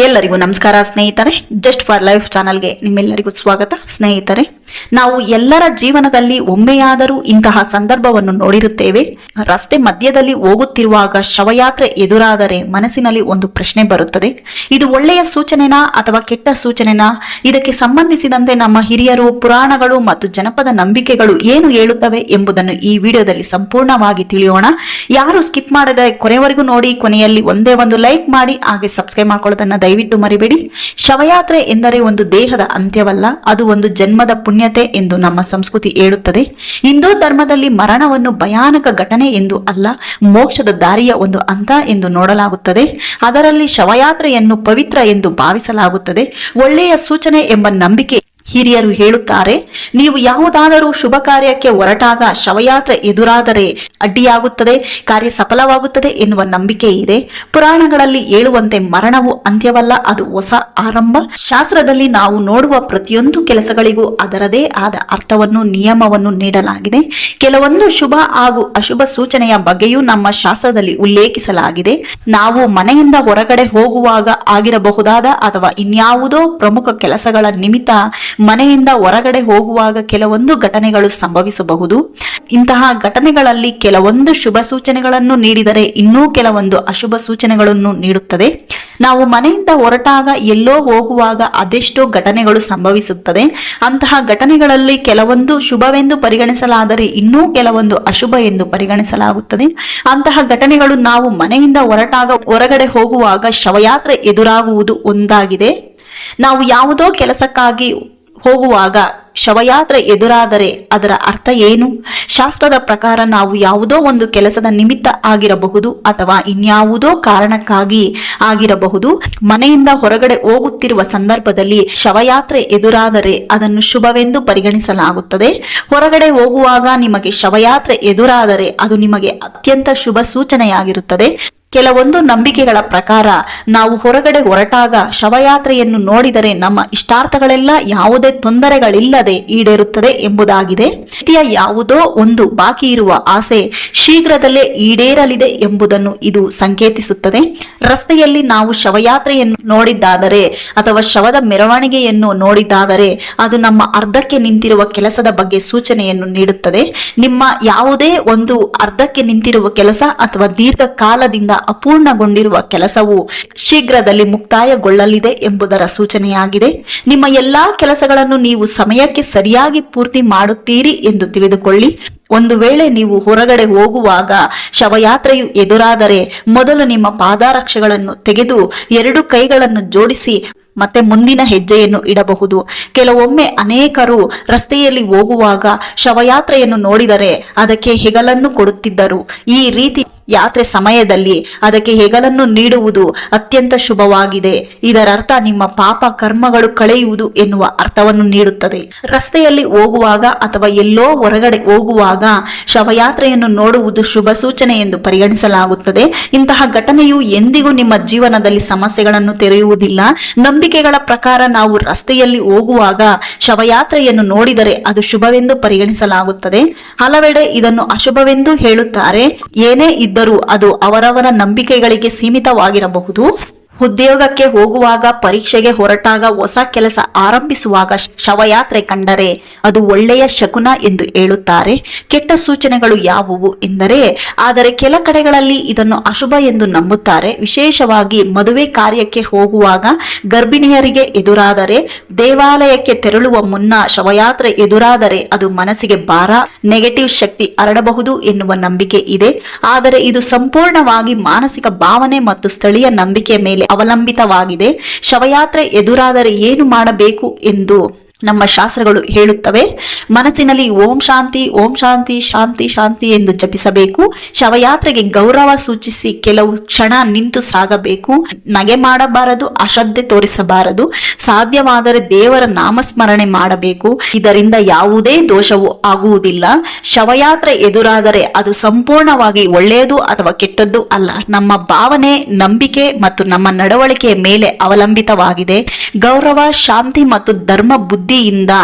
ಎಲ್ಲರಿಗೂ ನಮಸ್ಕಾರ ಸ್ನೇಹಿತರೆ. ಜಸ್ಟ್ ಫಾರ್ ಲೈಫ್ ಚಾನಲ್ಗೆ ನಿಮ್ಮೆಲ್ಲರಿಗೂ ಸ್ವಾಗತ. ಸ್ನೇಹಿತರೆ, ನಾವು ಎಲ್ಲರ ಜೀವನದಲ್ಲಿ ಒಮ್ಮೆಯಾದರೂ ಇಂತಹ ಸಂದರ್ಭವನ್ನು ನೋಡಿರುತ್ತೇವೆ. ರಸ್ತೆ ಮಧ್ಯದಲ್ಲಿ ಹೋಗುತ್ತಿರುವಾಗ ಶವಯಾತ್ರೆ ಎದುರಾದರೆ ಮನಸ್ಸಿನಲ್ಲಿ ಒಂದು ಪ್ರಶ್ನೆ ಬರುತ್ತದೆ. ಇದು ಒಳ್ಳೆಯ ಸೂಚನೆನಾ ಅಥವಾ ಕೆಟ್ಟ ಸೂಚನೆನಾ? ಇದಕ್ಕೆ ಸಂಬಂಧಿಸಿದಂತೆ ನಮ್ಮ ಹಿರಿಯರು, ಪುರಾಣಗಳು ಮತ್ತು ಜನಪದ ನಂಬಿಕೆಗಳು ಏನು ಹೇಳುತ್ತವೆ ಎಂಬುದನ್ನು ಈ ವಿಡಿಯೋದಲ್ಲಿ ಸಂಪೂರ್ಣವಾಗಿ ತಿಳಿಯೋಣ. ಯಾರು ಸ್ಕಿಪ್ ಮಾಡದೆ ಕೊನೆವರೆಗೂ ನೋಡಿ, ಕೊನೆಯಲ್ಲಿ ಒಂದೇ ಒಂದು ಲೈಕ್ ಮಾಡಿ, ಹಾಗೆ ಸಬ್ಸ್ಕ್ರೈಬ್ ಮಾಡ್ಕೊಳ್ಳೋದನ್ನ ದಯವಿಟ್ಟು ಮರಿಬೇಡಿ. ಶವಯಾತ್ರೆ ಎಂದರೆ ಒಂದು ದೇಹದ ಅಂತ್ಯವಲ್ಲ, ಅದು ಒಂದು ಜನ್ಮದ ಪುಣ್ಯತೆ ಎಂದು ನಮ್ಮ ಸಂಸ್ಕೃತಿ ಹೇಳುತ್ತದೆ. ಹಿಂದೂ ಧರ್ಮದಲ್ಲಿ ಮರಣವನ್ನು ಭಯಾನಕ ಘಟನೆ ಎಂದು ಅಲ್ಲ, ಮೋಕ್ಷದ ದಾರಿಯ ಒಂದು ಹಂತ ಎಂದು ನೋಡಲಾಗುತ್ತದೆ. ಅದರಲ್ಲಿ ಶವಯಾತ್ರೆಯನ್ನು ಪವಿತ್ರ ಎಂದು ಭಾವಿಸಲಾಗುತ್ತದೆ. ಒಳ್ಳೆಯ ಸೂಚನೆ ಎಂಬ ನಂಬಿಕೆ ಹಿರಿಯರು ಹೇಳುತ್ತಾರೆ. ನೀವು ಯಾವುದಾದರೂ ಶುಭ ಕಾರ್ಯಕ್ಕೆ ಹೊರಟಾಗ ಶವಯಾತ್ರೆ ಎದುರಾದರೆ ಅಡ್ಡಿಯಾಗುತ್ತದೆ, ಕಾರ್ಯ ಸಫಲವಾಗುತ್ತದೆ ಎನ್ನುವ ನಂಬಿಕೆ ಇದೆ. ಪುರಾಣಗಳಲ್ಲಿ ಹೇಳುವಂತೆ ಮರಣವು ಅಂತ್ಯವಲ್ಲ, ಅದು ಹೊಸ ಆರಂಭ. ಶಾಸ್ತ್ರದಲ್ಲಿ ನಾವು ನೋಡುವ ಪ್ರತಿಯೊಂದು ಕೆಲಸಗಳಿಗೂ ಅದರದೇ ಆದ ಅರ್ಥವನ್ನು, ನಿಯಮವನ್ನು ನೀಡಲಾಗಿದೆ. ಕೆಲವೊಂದು ಶುಭ ಹಾಗೂ ಅಶುಭ ಸೂಚನೆಯ ಬಗ್ಗೆಯೂ ನಮ್ಮ ಶಾಸ್ತ್ರದಲ್ಲಿ ಉಲ್ಲೇಖಿಸಲಾಗಿದೆ. ನಾವು ಮನೆಯಿಂದ ಹೊರಗಡೆ ಹೋಗುವಾಗ ಆಗಿರಬಹುದಾದ ಅಥವಾ ಇನ್ಯಾವುದೋ ಪ್ರಮುಖ ಕೆಲಸಗಳ ನಿಮಿತ್ತ ಮನೆಯಿಂದ ಹೊರಗಡೆ ಹೋಗುವಾಗ ಕೆಲವೊಂದು ಘಟನೆಗಳು ಸಂಭವಿಸಬಹುದು. ಇಂತಹ ಘಟನೆಗಳಲ್ಲಿ ಕೆಲವೊಂದು ಶುಭ ಸೂಚನೆಗಳನ್ನು ನೀಡಿದರೆ ಇನ್ನೂ ಕೆಲವೊಂದು ಅಶುಭ ಸೂಚನೆಗಳನ್ನು ನೀಡುತ್ತದೆ. ನಾವು ಮನೆಯಿಂದ ಹೊರಟಾಗ ಎಲ್ಲೋ ಹೋಗುವಾಗ ಅದೆಷ್ಟೋ ಘಟನೆಗಳು ಸಂಭವಿಸುತ್ತದೆ. ಅಂತಹ ಘಟನೆಗಳಲ್ಲಿ ಕೆಲವೊಂದು ಶುಭವೆಂದು ಪರಿಗಣಿಸಲಾದರೆ ಇನ್ನೂ ಕೆಲವೊಂದು ಅಶುಭ ಎಂದು ಪರಿಗಣಿಸಲಾಗುತ್ತದೆ. ಅಂತಹ ಘಟನೆಗಳು ನಾವು ಮನೆಯಿಂದ ಹೊರಗಡೆ ಹೋಗುವಾಗ ಶವಯಾತ್ರೆ ಎದುರಾಗುವುದು ಒಂದಾಗಿದೆ. ನಾವು ಯಾವುದೋ ಕೆಲಸಕ್ಕಾಗಿ ಹೋಗುವಾಗ ಶವಯಾತ್ರೆ ಎದುರಾದರೆ ಅದರ ಅರ್ಥ ಏನು? ಶಾಸ್ತ್ರದ ಪ್ರಕಾರ ನಾವು ಯಾವುದೋ ಒಂದು ಕೆಲಸದ ನಿಮಿತ್ತ ಆಗಿರಬಹುದು ಅಥವಾ ಇನ್ಯಾವುದೋ ಕಾರಣಕ್ಕಾಗಿ ಆಗಿರಬಹುದು. ಮನೆಯಿಂದ ಹೊರಗಡೆ ಹೋಗುತ್ತಿರುವ ಸಂದರ್ಭದಲ್ಲಿ ಶವಯಾತ್ರೆ ಎದುರಾದರೆ ಅದನ್ನು ಶುಭವೆಂದು ಪರಿಗಣಿಸಲಾಗುತ್ತದೆ. ಹೊರಗಡೆ ಹೋಗುವಾಗ ನಿಮಗೆ ಶವಯಾತ್ರೆ ಎದುರಾದರೆ ಅದು ನಿಮಗೆ ಅತ್ಯಂತ ಶುಭ ಸೂಚನೆಯಾಗಿರುತ್ತದೆ. ಕೆಲವೊಂದು ನಂಬಿಕೆಗಳ ಪ್ರಕಾರ ನಾವು ಹೊರಗಡೆ ಹೊರಟಾಗ ಶವಯಾತ್ರೆಯನ್ನು ನೋಡಿದರೆ ನಮ್ಮ ಇಷ್ಟಾರ್ಥಗಳೆಲ್ಲ ಯಾವುದೇ ತೊಂದರೆಗಳಿಲ್ಲದೆ ಈಡೇರುತ್ತದೆ ಎಂಬುದಾಗಿದೆ. ಯಾವುದೋ ಒಂದು ಬಾಕಿ ಇರುವ ಆಸೆ ಶೀಘ್ರದಲ್ಲೇ ಈಡೇರಲಿದೆ ಎಂಬುದನ್ನು ಇದು ಸಂಕೇತಿಸುತ್ತದೆ. ರಸ್ತೆಯಲ್ಲಿ ನಾವು ಶವಯಾತ್ರೆಯನ್ನು ನೋಡಿದ್ದಾದರೆ ಅಥವಾ ಶವದ ಮೆರವಣಿಗೆಯನ್ನು ನೋಡಿದ್ದಾದರೆ ಅದು ನಮ್ಮ ಅರ್ಧಕ್ಕೆ ನಿಂತಿರುವ ಕೆಲಸದ ಬಗ್ಗೆ ಸೂಚನೆಯನ್ನು ನೀಡುತ್ತದೆ. ನಿಮ್ಮ ಯಾವುದೇ ಒಂದು ಅರ್ಧಕ್ಕೆ ನಿಂತಿರುವ ಕೆಲಸ ಅಥವಾ ದೀರ್ಘಕಾಲದಿಂದ ಅಪೂರ್ಣಗೊಂಡಿರುವ ಕೆಲಸವು ಶೀಘ್ರದಲ್ಲಿ ಮುಕ್ತಾಯಗೊಳ್ಳಲಿದೆ ಎಂಬುದರ ಸೂಚನೆಯಾಗಿದೆ. ನಿಮ್ಮ ಎಲ್ಲಾ ಕೆಲಸಗಳನ್ನು ನೀವು ಸಮಯಕ್ಕೆ ಸರಿಯಾಗಿ ಪೂರ್ತಿ ಮಾಡುತ್ತೀರಿ ಎಂದು ತಿಳಿದುಕೊಳ್ಳಿ. ಒಂದು ವೇಳೆ ನೀವು ಹೊರಗಡೆ ಹೋಗುವಾಗ ಶವಯಾತ್ರೆಯು ಎದುರಾದರೆ ಮೊದಲು ನಿಮ್ಮ ಪಾದರಕ್ಷೆಗಳನ್ನು ತೆಗೆದು 2 ಕೈಗಳನ್ನು ಜೋಡಿಸಿ ಮತ್ತೆ ಮುಂದಿನ ಹೆಜ್ಜೆಯನ್ನು ಇಡಬಹುದು. ಕೆಲವೊಮ್ಮೆ ಅನೇಕರು ರಸ್ತೆಯಲ್ಲಿ ಹೋಗುವಾಗ ಶವಯಾತ್ರೆಯನ್ನು ನೋಡಿದರೆ ಅದಕ್ಕೆ ಹೆಗಲನ್ನು ಕೊಡುತ್ತಿದ್ದರು. ಈ ರೀತಿ ಯಾತ್ರೆ ಸಮಯದಲ್ಲಿ ಅದಕ್ಕೆ ಹೆಗಲನ್ನು ನೀಡುವುದು ಅತ್ಯಂತ ಶುಭವಾಗಿದೆ. ಇದರರ್ಥ ನಿಮ್ಮ ಪಾಪ ಕರ್ಮಗಳು ಕಳೆಯುವುದು ಎನ್ನುವ ಅರ್ಥವನ್ನು ನೀಡುತ್ತದೆ. ರಸ್ತೆಯಲ್ಲಿ ಹೋಗುವಾಗ ಅಥವಾ ಎಲ್ಲೋ ಹೊರಗಡೆ ಹೋಗುವಾಗ ಶವಯಾತ್ರೆಯನ್ನು ನೋಡುವುದು ಶುಭ ಸೂಚನೆ ಎಂದು ಪರಿಗಣಿಸಲಾಗುತ್ತದೆ. ಇಂತಹ ಘಟನೆಯು ಎಂದಿಗೂ ನಿಮ್ಮ ಜೀವನದಲ್ಲಿ ಸಮಸ್ಯೆಗಳನ್ನು ತೆರೆಯುವುದಿಲ್ಲ. ನಂಬಿಕೆಗಳ ಪ್ರಕಾರ ನಾವು ರಸ್ತೆಯಲ್ಲಿ ಹೋಗುವಾಗ ಶವಯಾತ್ರೆಯನ್ನು ನೋಡಿದರೆ ಅದು ಶುಭವೆಂದು ಪರಿಗಣಿಸಲಾಗುತ್ತದೆ. ಹಲವೆಡೆ ಇದನ್ನು ಅಶುಭವೆಂದು ಹೇಳುತ್ತಾರೆ. ಏನೇ ಇದ್ದರೂ ಅದು ಅವರವರ ನಂಬಿಕೆಗಳಿಗೆ ಸೀಮಿತವಾಗಿರಬಹುದು. ಉದ್ಯೋಗಕ್ಕೆ ಹೋಗುವಾಗ, ಪರೀಕ್ಷೆಗೆ ಹೊರಟಾಗ, ಹೊಸ ಕೆಲಸ ಆರಂಭಿಸುವಾಗ ಶವಯಾತ್ರೆ ಕಂಡರೆ ಅದು ಒಳ್ಳೆಯ ಶಕುನ ಎಂದು ಹೇಳುತ್ತಾರೆ. ಕೆಟ್ಟ ಸೂಚನೆಗಳು ಯಾವುವು ಎಂದರೆ, ಆದರೆ ಕೆಲ ಕಡೆಗಳಲ್ಲಿ ಇದನ್ನು ಅಶುಭ ಎಂದು ನಂಬುತ್ತಾರೆ. ವಿಶೇಷವಾಗಿ ಮದುವೆ ಕಾರ್ಯಕ್ಕೆ ಹೋಗುವಾಗ, ಗರ್ಭಿಣಿಯರಿಗೆ ಎದುರಾದರೆ, ದೇವಾಲಯಕ್ಕೆ ತೆರಳುವ ಮುನ್ನ ಶವಯಾತ್ರೆ ಎದುರಾದರೆ ಅದು ಮನಸ್ಸಿಗೆ ಭಾರ, ನೆಗೆಟಿವ್ ಶಕ್ತಿ ಹರಡಬಹುದು ಎನ್ನುವ ನಂಬಿಕೆ ಇದೆ. ಆದರೆ ಇದು ಸಂಪೂರ್ಣವಾಗಿ ಮಾನಸಿಕ ಭಾವನೆ ಮತ್ತು ಸ್ಥಳೀಯ ನಂಬಿಕೆಯ ಮೇಲೆ ಅವಲಂಬಿತವಾಗಿದೆ. ಶವಯಾತ್ರೆ ಎದುರಾದರೆ ಏನು ಮಾಡಬೇಕು ಎಂದು ನಮ್ಮ ಶಾಸ್ತ್ರಗಳು ಹೇಳುತ್ತವೆ. ಮನಸ್ಸಿನಲ್ಲಿ ಓಂ ಶಾಂತಿ, ಓಂ ಶಾಂತಿ, ಶಾಂತಿ ಶಾಂತಿ ಎಂದು ಜಪಿಸಬೇಕು. ಶವಯಾತ್ರೆಗೆ ಗೌರವ ಸೂಚಿಸಿ ಕೆಲವು ಕ್ಷಣ ನಿಂತು ಸಾಗಬೇಕು. ನಗೆ ಮಾಡಬಾರದು, ಅಶ್ರದ್ಧೆ ತೋರಿಸಬಾರದು. ಸಾಧ್ಯವಾದರೆ ದೇವರ ನಾಮಸ್ಮರಣೆ ಮಾಡಬೇಕು. ಇದರಿಂದ ಯಾವುದೇ ದೋಷವು ಆಗುವುದಿಲ್ಲ. ಶವಯಾತ್ರೆ ಎದುರಾದರೆ ಅದು ಸಂಪೂರ್ಣವಾಗಿ ಒಳ್ಳೆಯದು ಅಥವಾ ಕೆಟ್ಟದ್ದು ಅಲ್ಲ. ನಮ್ಮ ಭಾವನೆ, ನಂಬಿಕೆ ಮತ್ತು ನಮ್ಮ ನಡವಳಿಕೆಯ ಮೇಲೆ ಅವಲಂಬಿತವಾಗಿದೆ. ಗೌರವ, ಶಾಂತಿ ಮತ್ತು ಧರ್ಮ ಬುದ್ಧಿ ಬುದ್ಧಿಯಿಂದ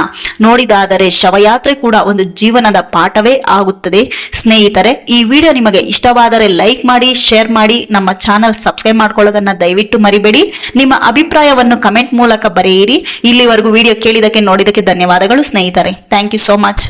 ನೋಡಿದಾದರೆ ಶವಯಾತ್ರೆ ಕೂಡ ಒಂದು ಜೀವನದ ಪಾಠವೇ ಆಗುತ್ತದೆ. ಸ್ನೇಹಿತರೆ, ಈ ವಿಡಿಯೋ ನಿಮಗೆ ಇಷ್ಟವಾದರೆ ಲೈಕ್ ಮಾಡಿ, ಶೇರ್ ಮಾಡಿ, ನಮ್ಮ ಚಾನಲ್ ಸಬ್ಸ್ಕ್ರೈಬ್ ಮಾಡ್ಕೊಳ್ಳೋದನ್ನ ದಯವಿಟ್ಟು ಮರಿಬೇಡಿ. ನಿಮ್ಮ ಅಭಿಪ್ರಾಯವನ್ನು ಕಮೆಂಟ್ ಮೂಲಕ ಬರೆಯಿರಿ. ಇಲ್ಲಿವರೆಗೂ ವಿಡಿಯೋ ಕೇಳಿದಕ್ಕೆ ನೋಡಿದಕ್ಕೆ ಧನ್ಯವಾದಗಳು ಸ್ನೇಹಿತರೆ. Thank you so much.